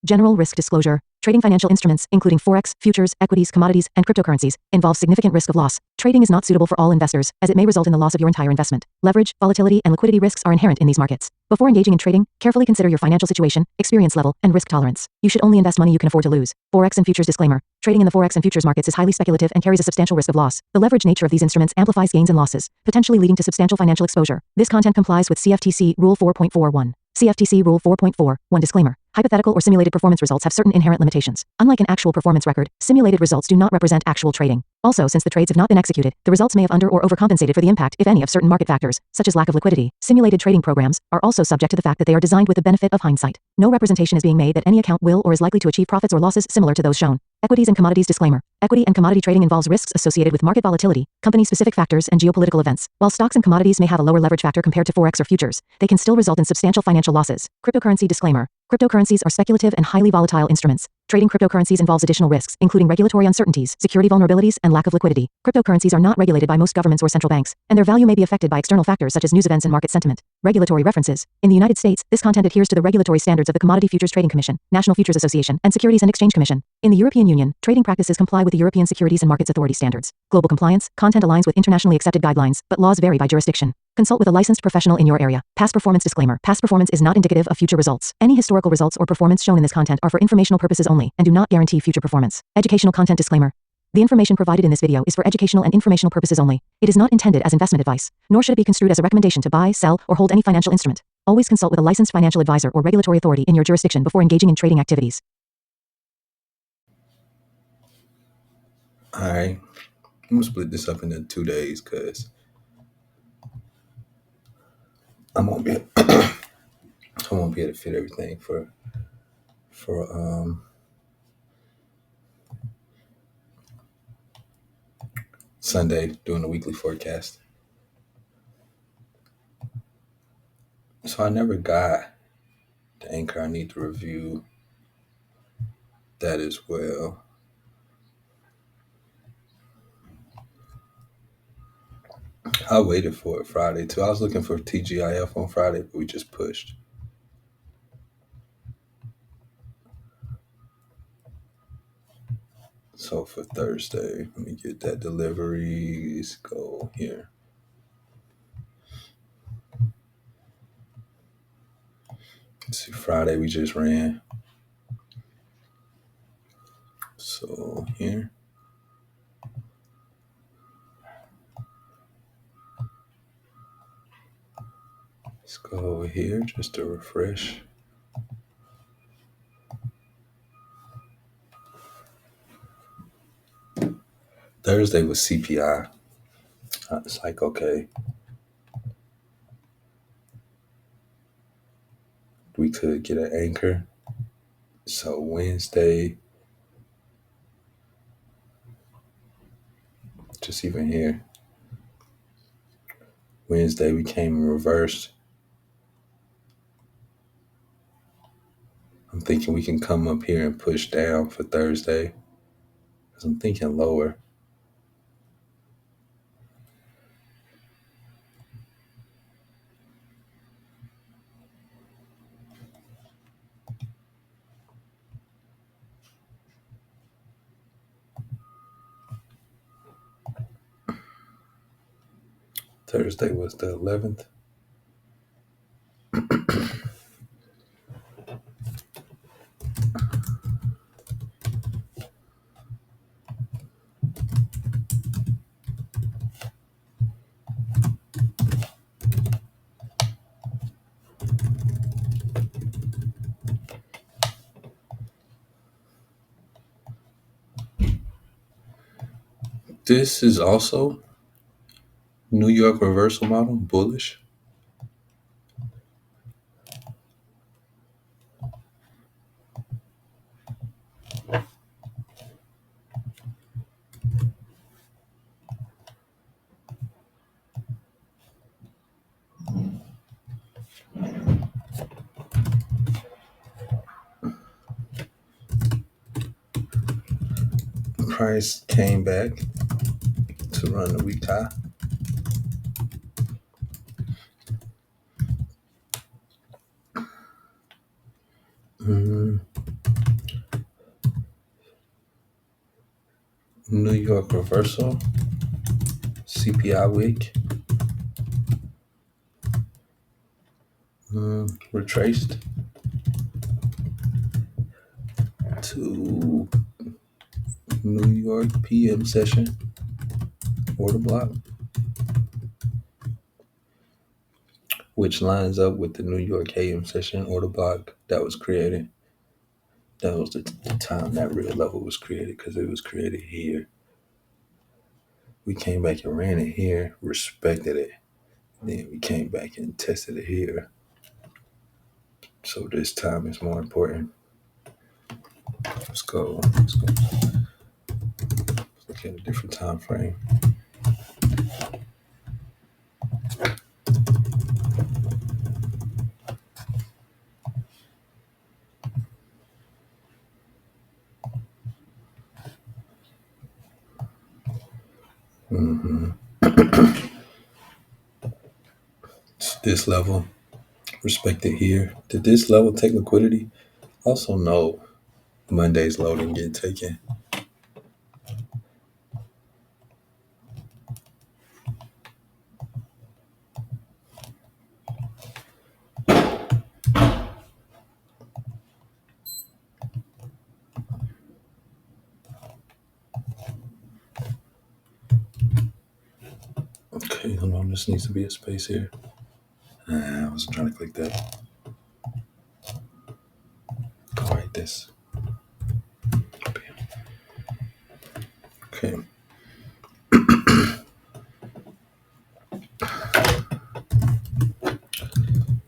General risk disclosure. Trading financial instruments, including forex, futures, equities, commodities, and cryptocurrencies, involves significant risk of loss. Trading is not suitable for all investors, as it may result in the loss of your entire investment. Leverage, volatility, and liquidity risks are inherent in these markets. Before engaging in trading, carefully consider your financial situation, experience level, and risk tolerance. You should only invest money you can afford to lose. Forex and futures disclaimer. Trading in the forex and futures markets is highly speculative and carries a substantial risk of loss. The leverage nature of these instruments amplifies gains and losses, potentially leading to substantial financial exposure. This content complies with CFTC Rule 4.41. CFTC Rule 4.41 disclaimer. Hypothetical or simulated performance results have certain inherent limitations. Unlike an actual performance record, simulated results do not represent actual trading. Also, since the trades have not been executed, the results may have under or overcompensated for the impact, if any, of certain market factors, such as lack of liquidity. Simulated trading programs are also subject to the fact that they are designed with the benefit of hindsight. No representation is being made that any account will or is likely to achieve profits or losses similar to those shown. Equities and commodities disclaimer. Equity and commodity trading involves risks associated with market volatility, company-specific factors, and geopolitical events. While stocks and commodities may have a lower leverage factor compared to forex or futures, they can still result in substantial financial losses. Cryptocurrency disclaimer. Cryptocurrencies are speculative and highly volatile instruments. Trading cryptocurrencies involves additional risks, including regulatory uncertainties, security vulnerabilities, and lack of liquidity. Cryptocurrencies are not regulated by most governments or central banks, and their value may be affected by external factors such as news events and market sentiment. Regulatory references. In the United States, this content adheres to the regulatory standards of the Commodity Futures Trading Commission, National Futures Association, and Securities and Exchange Commission. In the European Union, trading practices comply with the European Securities and Markets Authority standards. Global compliance, content aligns with internationally accepted guidelines, but laws vary by jurisdiction. Consult with a licensed professional in your area. Past performance disclaimer. Past performance is not indicative of future results. Any historical results or performance shown in this content are for informational purposes only and do not guarantee future performance. Educational content disclaimer. The information provided in this video is for educational and informational purposes only. It is not intended as investment advice, nor should it be construed as a recommendation to buy, sell, or hold any financial instrument. Always consult with a licensed financial advisor or regulatory authority in your jurisdiction before engaging in trading activities. Alright, I'm gonna split this up into 2 days because I won't be able to fit everything for Sunday doing the weekly forecast. So I never got the anchor. I need to review that as well. I waited for it Friday too. I was looking for TGIF on Friday, but we just pushed. So for Thursday, let me get that deliveries go here. Let's see, Friday we just ran. So here. Let's go over here just to refresh. Thursday was CPI. It's like, okay, we could get an anchor. So Wednesday, just even here, Wednesday we came in reversed. I'm thinking we can come up here and push down for Thursday, because I'm thinking lower. Thursday was the 11th. This is also New York reversal model, bullish. Price came back to run the week high. New York reversal, CPI week, retraced to New York PM session, order block, which lines up with the New York AM session order block that was created. That was the time that red level was created, because it was created here. We came back and ran it here, respected it. Then we came back and tested it here. So this time is more important. Let's go. Let's look at a different time frame. This level, respected here. Did this level take liquidity? Also, no. Monday's low didn't get taken. Okay, hold on. This needs to be a space here. I wasn't trying to click that. All right, this. Okay.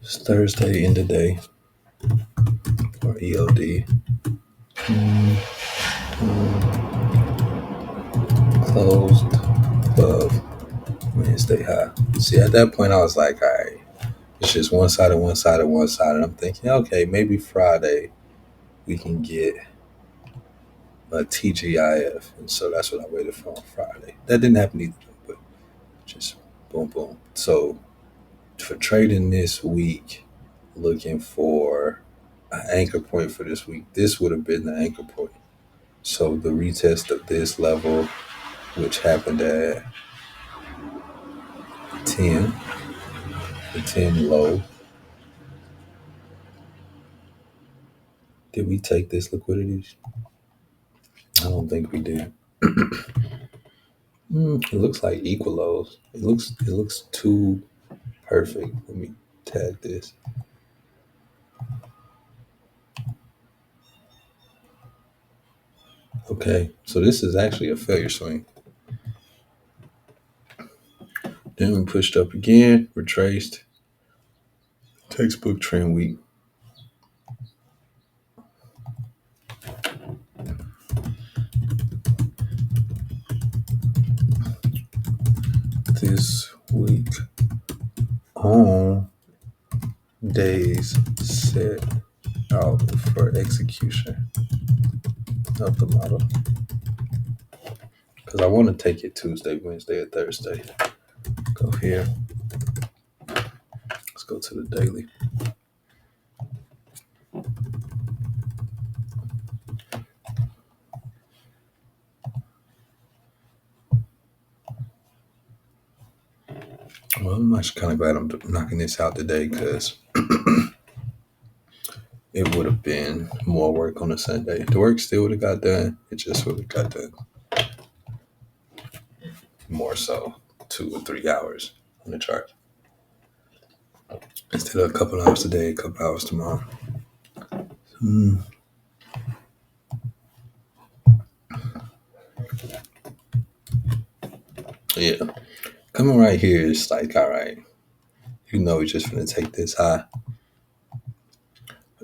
It's Thursday, end of day, or EOD. Closed above Wednesday high. See, at that point, I was like, all right, it's just one side and one side and one side. And I'm thinking, okay, maybe Friday we can get a TGIF. And so that's what I waited for on Friday. That didn't happen either, but just boom, boom. So for trading this week, looking for an anchor point for this week, this would have been the anchor point. So the retest of this level, which happened at 10, the 10 low. Did we take this liquidity? I don't think we did. It looks like equal lows. It looks too perfect. Let me tag this. Okay, so this is actually a failure swing. Then we pushed up again, retraced. Textbook trend week. This week on days set out for execution of the model. Because I want to take it Tuesday, Wednesday, or Thursday. Go here. Let's go to the daily. Well, I'm actually kind of glad I'm knocking this out today, because it would have been more work on a Sunday. The work still would have got done. It just would have got done more so 2 or 3 hours on the chart. Instead of a couple hours today, a couple hours tomorrow. Yeah. Coming right here is like, all right, you know we're just going to take this high.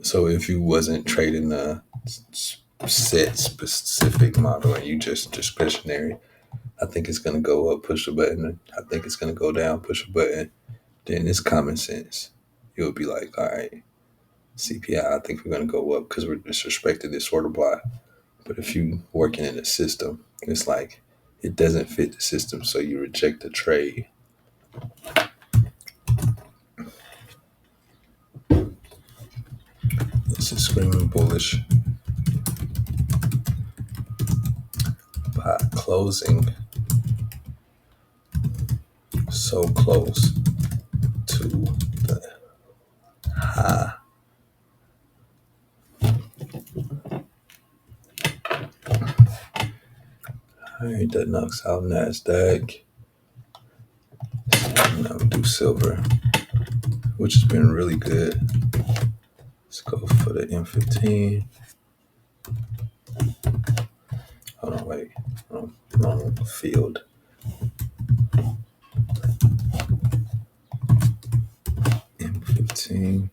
So if you wasn't trading a set specific model and you just discretionary, I think it's going to go up, push a button. I think it's going to go down, push a button. Then it's common sense. You'll be like, all right, CPI, I think we're going to go up because we're disrespecting this order block. But if you working in a system, it's like it doesn't fit the system, so you reject the trade. This is screaming bullish. Pot. closing so close to the high. All right, that knocks out NASDAQ. Now we do silver, which has been really good. Let's go for the M15. Hold on, wait. Wrong field. M15.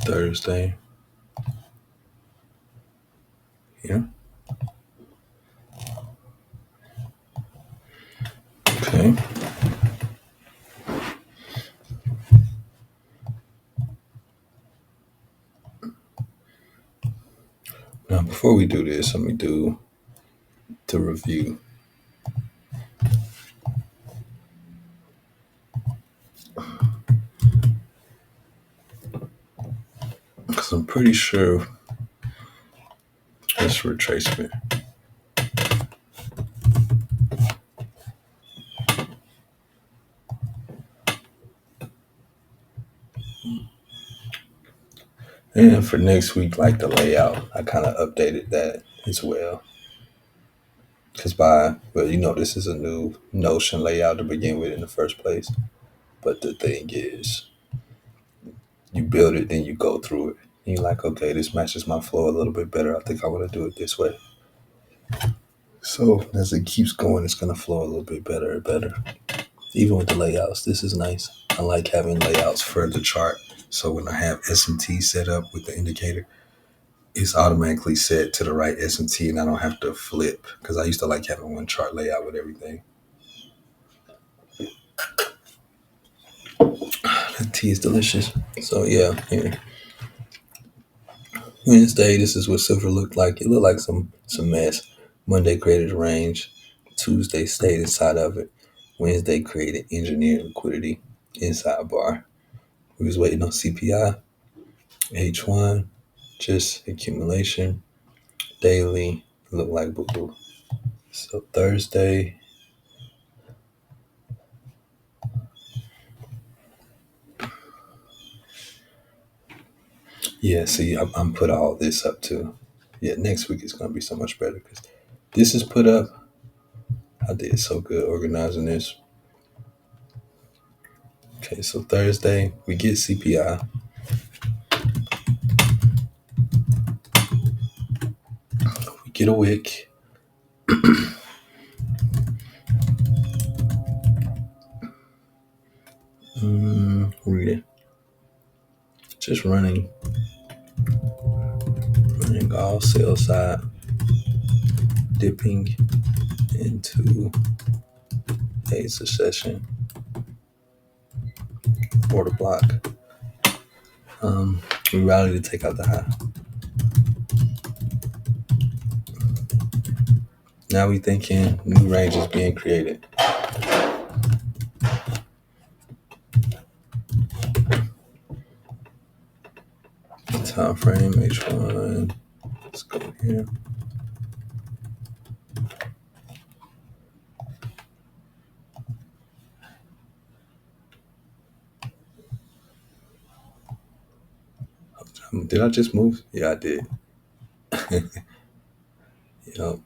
Thursday. Yeah. Okay. Now, before we do this, let me do the review. Because I'm pretty sure it's retracement. And for next week, like the layout, I kind of updated that as well. Because this is a new Notion layout to begin with in the first place. But the thing is, you build it, then you go through it. And you're like, okay, this matches my flow a little bit better. I think I want to do it this way. So as it keeps going, it's going to flow a little bit better and better. Even with the layouts, this is nice. I like having layouts for the chart. So when I have S&T set up with the indicator, it's automatically set to the right S&T and I don't have to flip because I used to like having one chart layout with everything. The tea is delicious. So yeah, here. Wednesday, this is what silver looked like. It looked like some mess. Monday created a range. Tuesday stayed inside of it. Wednesday created engineered liquidity inside bar. We was waiting on CPI. H1, just accumulation. Daily, look like boo-boo. So Thursday, yeah, see, I'm put all this up too. Yeah, next week is going to be so much better because this is put up. I did so good organizing this. Okay, so Thursday, we get CPI. We get a wick. Read it. Just running all sell side, dipping into a succession order block. We rallied to take out the high. Now we thinking new range is being created. Time frame H1. Let's go here. Did I just move? Yeah, I did. Yep.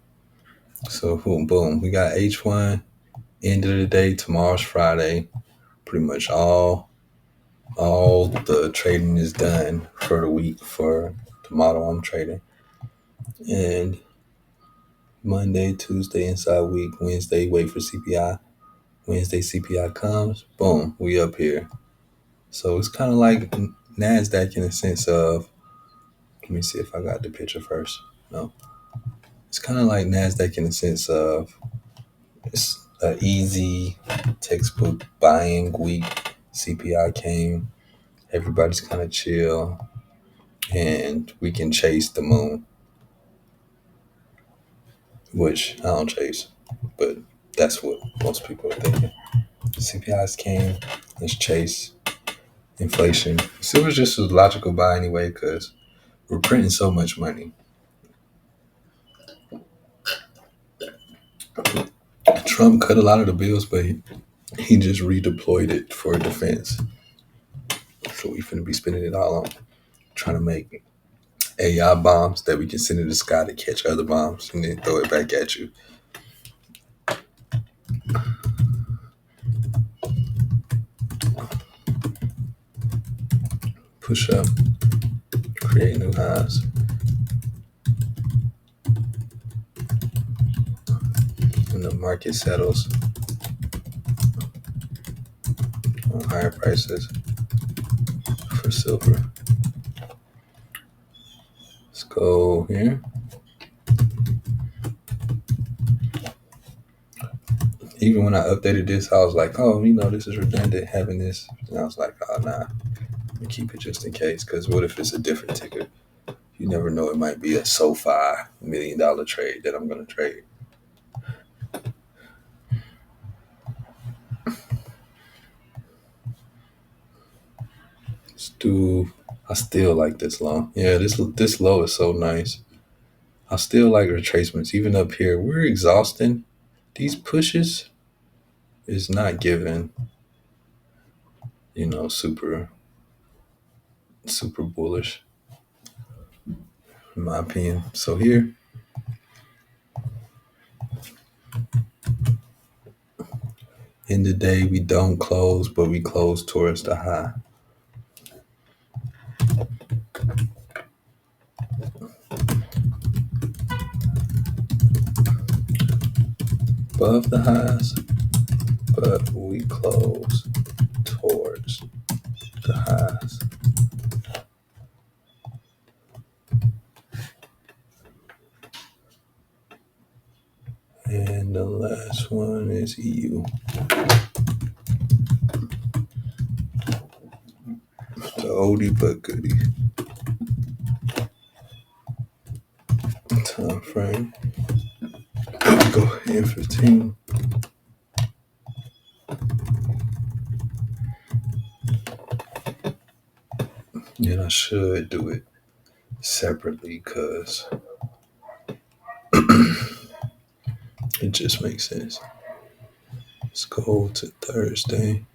So boom. We got H1. End of the day. Tomorrow's Friday. Pretty much all the trading is done for the week for the model I'm trading. And Monday, Tuesday, inside week. Wednesday, wait for CPI. Wednesday, CPI comes. Boom, we up here. So it's kind of like NASDAQ in the sense of, let me see if I got the picture first. No. It's kind of like NASDAQ in the sense of it's an easy textbook buying week. CPI came. Everybody's kind of chill. And we can chase the moon. Which I don't chase. But that's what most people are thinking. CPIs came. Let's chase inflation. Silver's just a logical buy anyway because we're printing so much money. Trump cut a lot of the bills, but he just redeployed it for defense. So we finna be spending it all on trying to make AI bombs that we can send in the sky to catch other bombs and then throw it back at you. Push up, create new highs. When the market settles on higher prices for silver. Let's go here. Even when I updated this, I was like, oh, this is redundant having this. And I was like, oh, nah, let me keep it just in case. Because what if it's a different ticker? You never know. It might be a SoFi $1 million trade that I'm going to trade. Let's do. I still like this long. Yeah, this low is so nice. I still like retracements. Even up here, we're exhausting. These pushes is not giving, super bullish, in my opinion. So here, in the day, we don't close, but we close towards the high. Above the highs, but we close towards the highs. And the last one is EU. The oldie but goodie. Time frame. Go ahead, 15. And I should do it separately because it just makes sense. Let's go to Thursday.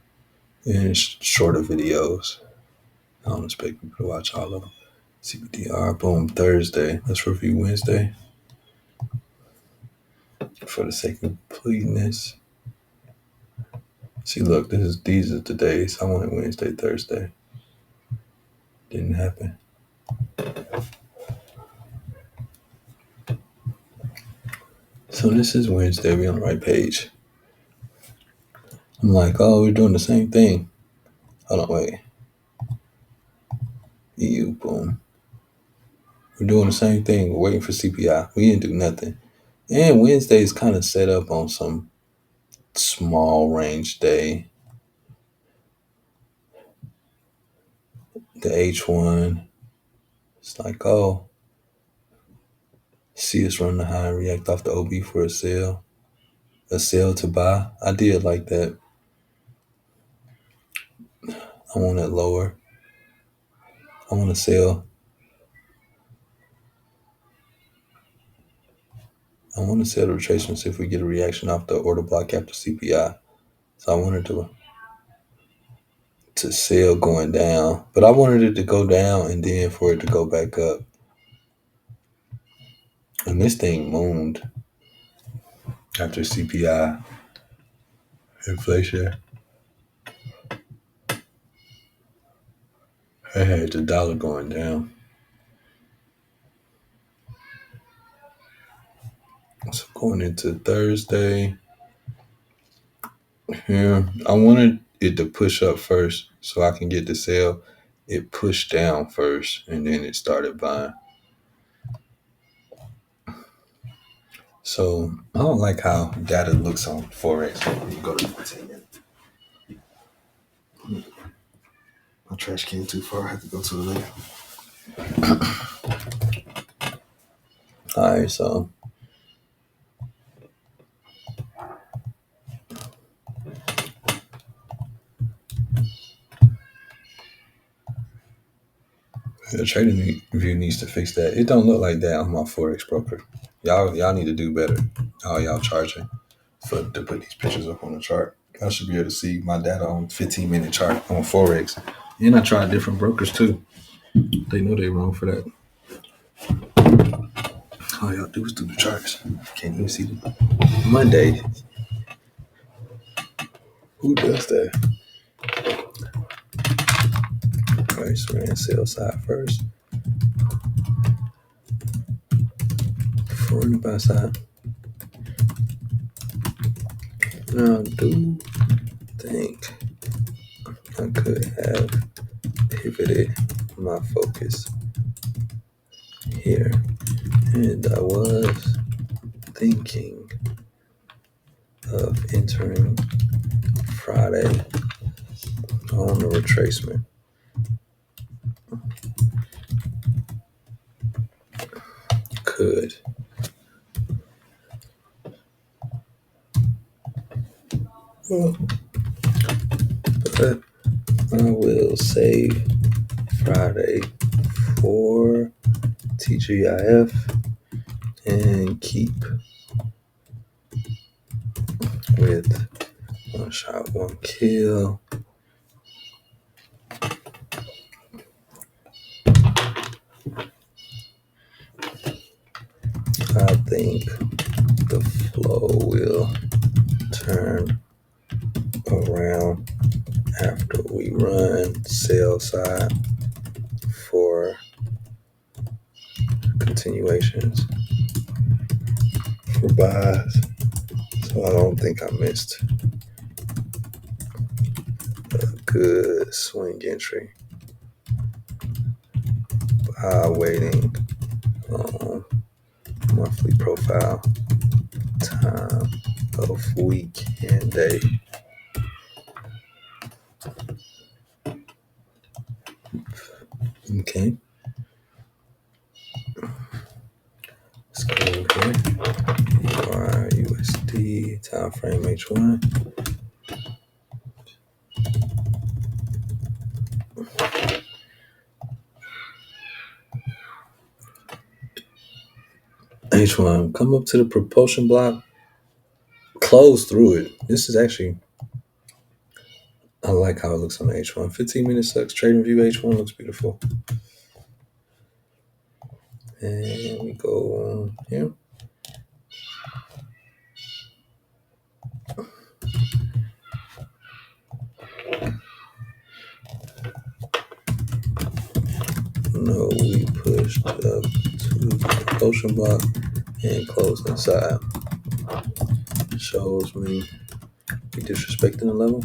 And it's shorter videos. I don't expect people to watch all of them. CBDR, boom, Thursday. Let's review Wednesday. For the sake of completeness. See, look, these are the days. I wanted Wednesday, Thursday. Didn't happen. So this is Wednesday. We're on the right page. I'm like, oh, we're doing the same thing. Hold on, wait. EU, boom. We're doing the same thing. We're waiting for CPI. We didn't do nothing. And Wednesday is kind of set up on some small range day. The H1. It's like, oh, see us run the high and react off the OB for a sell. A sell to buy. I did like that. I want it lower. I want to sell. I want to sell the retracements if we get a reaction off the order block after CPI. So I wanted to sell going down, but I wanted it to go down and then for it to go back up. And this thing mooned after CPI inflation. I had the dollar going down. So going into Thursday, here, I wanted it to push up first so I can get the sell. It pushed down first and then it started buying. So I don't like how data looks on Forex. You go to 14 minutes. My trash can too far. I have to go to it later. All right, so The trading view needs to fix that. It don't look like that on my Forex broker. Y'all need to do better. All y'all charging to put these pictures up on the chart. I should be able to see my data on 15-minute chart on Forex. And I tried different brokers too. They know they wrong for that. All y'all do is do the charts. Can't even see them. Monday. Who does that? All right, so we're in sell side first. For the buy side. Now, I do think I could have pivoted my focus here. And I was thinking of entering Friday on the retracement. Could. Well, but I will save Friday for TGIF and keep with one shot, one kill. I think the flow will turn around after we run sell side for continuations for buys. So I don't think I missed a good swing entry by waiting on monthly profile time of week and day. Okay. Let's go here. USD time frame H1. H1, come up to the propulsion block, close through it. This is actually, I like how it looks on the H1. 15 minute sucks. Trading view H1 looks beautiful. And we go here. No, we pushed up to the propulsion block and closed inside. Shows me we disrespecting the level.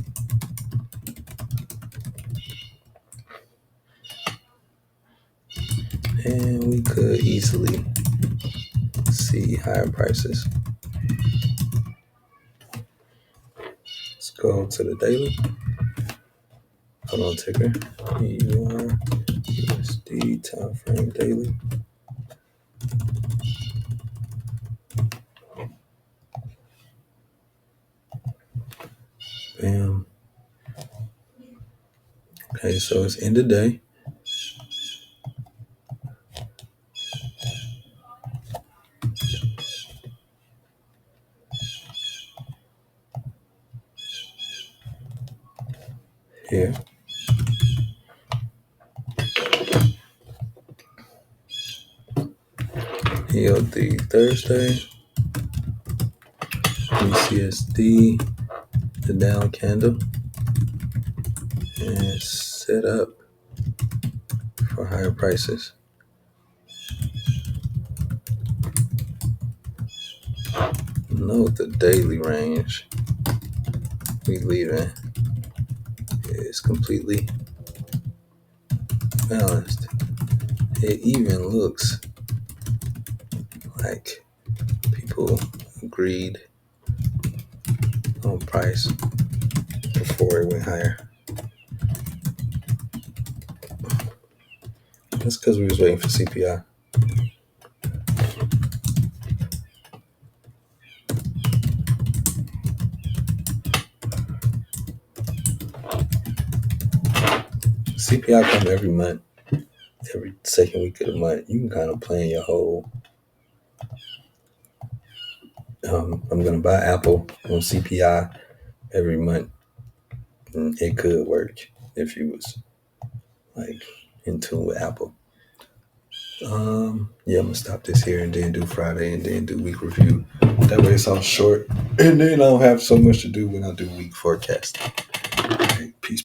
And we could easily see higher prices. Let's go to the daily. Hold on, ticker. EUR, USD, time frame daily. Bam. Okay, so it's end of day. Here. ELD Thursday. BCSD, the down candle. And set up for higher prices. Note the daily range we leaving is completely balanced. It even looks like people agreed on price before it went higher. That's because we was waiting for CPI. CPI come every month. every second week of the month, you can kind of plan your whole. I'm gonna buy Apple on CPI every month. And it could work if you was like in tune with Apple. Yeah, I'm gonna stop this here and then do Friday and then do week review. That way it's all short, and then I don't have so much to do when I do week forecast. Okay.